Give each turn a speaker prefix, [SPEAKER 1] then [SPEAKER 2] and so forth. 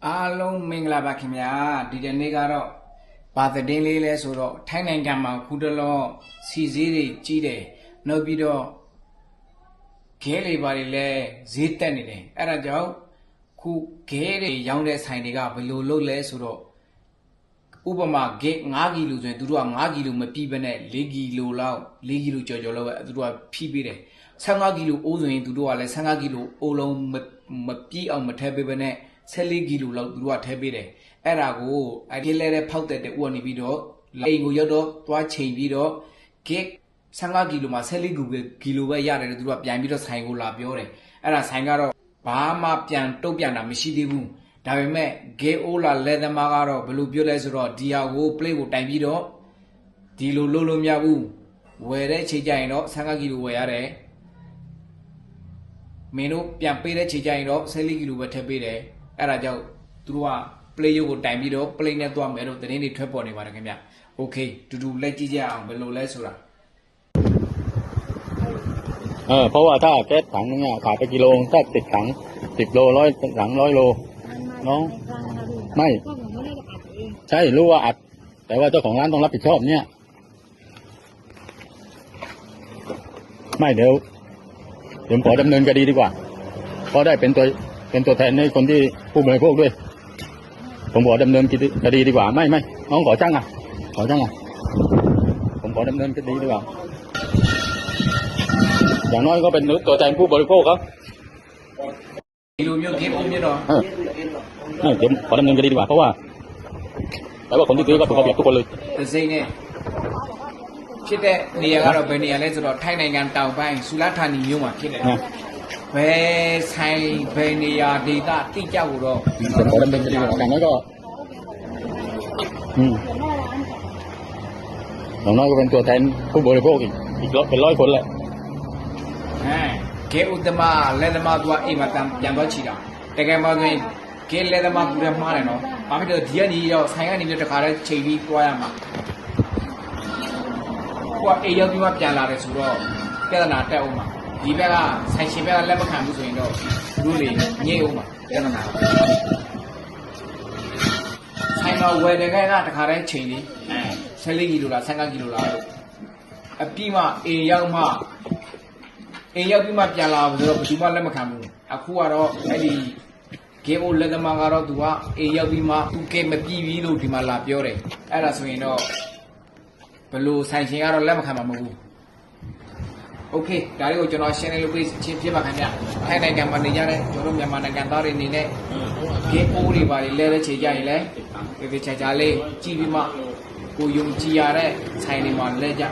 [SPEAKER 1] အားလုံးမင်္ဂလာပါခင်ဗျာဒီနေ့ကတော့ဘာသတင်းလေးလဲဆိုတော့ထိုင်းနိုင်ငံမှာခုတလောစီစည်းတွေကြီးတယ်နောက်ပြီးတော့ခဲတွေပါတွေလည်းဈေးတက်နေတယ်အဲ့ဒါကြောင့်ခုခဲတွေရောင်းတဲ့ဆိုင်တွေကဘယ်လိုလုပ်လဲဆိုတော့ဥပမာဂိတ်5ကီလိုဆိုရင်သူတို့က5ကီလိုမပြည့်ဘဲနဲ့4ကီလိုလောက်4ကီလိုကျော်ကျော်လောက်ပဲသူတို့ကဖြည့်ပေးတယ်15ကီလိုအိုးဆိုရင်သူတို့ကလည်း15ကီလိုအိုးလုံးမပြည့်အောင်မထည့်ပေးဘဲနဲ့14ကီလိုလောက်သူတို့ကထည့်ပေးတယ်အဲ့ဒါကိုအဲ့ဒီလဲတဲ့ဖောက်တဲ့ဥကနေပြီးတော့အိမ်ကိုရောက်တော့သွားချိန်ပြီးတော့ဂိတ်15ကီလိုမှာ14ကီလိုပဲရတယ်သူတို့ကပြန်ပြီးတော့ဆိုင်ကိုလာပြောတယ်အဲ့ဒါဆိုင်ကတော့ဘာမှပြန်တုတ်ပြန်တာမရှိသေးဘူးဒါပေမဲ့ဂေအိုလာလဲသမားကတော့ဘယ်လိုပြောလဲဆိုတော့ဒီဟာကို plate ကိုတိုင်ပြီးတော့ဒီလိုလုပ်လို့မရဘူးဝယ်တဲ့ချိန်ကျရင်တော့15ကီလိုဝယ်ရတယ်မင်းတို့ပြန်ပေးတဲ့ချိန်ကျရင်တော့14ကီလိုပဲထည့်ပေးတယ်အဲ့ဒါကြောင့်သူတို့က plate ရုပ်ကိုတိုင်ပြီးတော့ plate နဲ့သွားမယ်လို့သတင်းတွေထွက်ပေါ်နေပါတယ်ခင်ဗျโอเคတူတူလက်ကြည့်ကြအောင်ဘယ်လိုလဲဆိုတာ
[SPEAKER 2] เพราะว่าถ้าแก๊สถังเนี่ยขายไปกิโลถ้า10 ถัง10 โล100 ถัง100 โลน้องไม่ใช่รู้ว่าอัดแต่ว่าเจ้าของร้านต้องรับผิดชอบเนี่ยไม่เดี๋ยวผมขอดำเนินคดีดีกว่าเพราะได้เป็นตัวแทนในคนที่ผู้บริโภคด้วยผมขอดำเนินคดีดีกว่าไม่น้องขอจ้างผมขอดำเนินคดีดีกว่าอย่างน้อยก็เป็นตัวแทนผู้บริโภคครับ
[SPEAKER 1] ဒီလိုမျိုး game မျိုးတော့
[SPEAKER 2] เดี๋ยวขอดำเนินคดีดีกว่าเพราะว่าแต่ว่าคนที่ซื้อก็ถูกเอาเปรียบทุกคนเลย
[SPEAKER 1] သစိမ့်နဲ့ဖြစ်တဲ့နေရာကတော့ဘယ်နေရာလဲဆိုတော့ထိုင်းနိုင်ငံတောင်ပိုင်းဆူလာဌာနီမြို့မှာဖြစ်တယ်ဘယ်ဆိုင်ဘယ်နေရာဒေသတိကျကိုတော့
[SPEAKER 2] ขอดำเนินคดีดีกว่าอย่างน้อยก็อย่างน้อยก็เป็นตัวแทนผู้บริโภคอีกเป็น100 คนแหละ
[SPEAKER 1] ကဲဥတ္တမလက်သမားသူကအိမ်မှာပြန်တော့ချီတာတကယ်မှဆိုရင်ကဲလက်သမားကူရမှားတယ်နော်ဘာဖြစ်လို့ဒီကနေရောက်ဆိုင်ကနေပြီးတခါတည်းချိန်ပြီးတွားရမှာကိုကအိမ်ရောက်ပြီးမှပြန်လာတယ်ဆိုတော့ပြဿနာတက်အောင်မှာဒီဘက်ကဆိုင်ရှင်ဘက်ကလက်မခံဘူးဆိုရင်တော့လူတွေညှိအောင်မှာပြဿနာဆိုင်မှာဝယ်တဲ့ကတခါတည်းချိန်ပြီး14ကီလိုလား15ကီလိုလားလို့အပြီးမှအိမ်ရောက်မှပြန်လာဆိုတော့ဘယ်သူမှလက်မခံဘူးအခုကတော့အဲ့ဒီဂေးဘိုလက်သမားကတော့သူကအိမ်ရောက်ပြီးမှသူကဲမပြီးပြီလို့ဒီမှာလာပြောတယ်အဲ့ဒါဆိုရင်တော့ဘယ်လိုဆိုင်ရှင်ကတော့လက်မခံမှာမဟုတ်ဘူးโอเคဒါလေးကိုကျွန်တော်ရှင်းနေလို့ချင်းပြပါခင်ဗျထိုင်းနိုင်ငံမှာနေကြတဲ့ကျွန်တော်မြန်မာနိုင်ငံသားတွေအနေနဲ့ဂေးဘိုတွေပါလဲတဲ့ချိန်ကြရင်လဲဒီချာလေးကြည့်ပြီးမှကိုယုံကြည်ရတဲ့ဆိုင်တွေမှာလဲကြ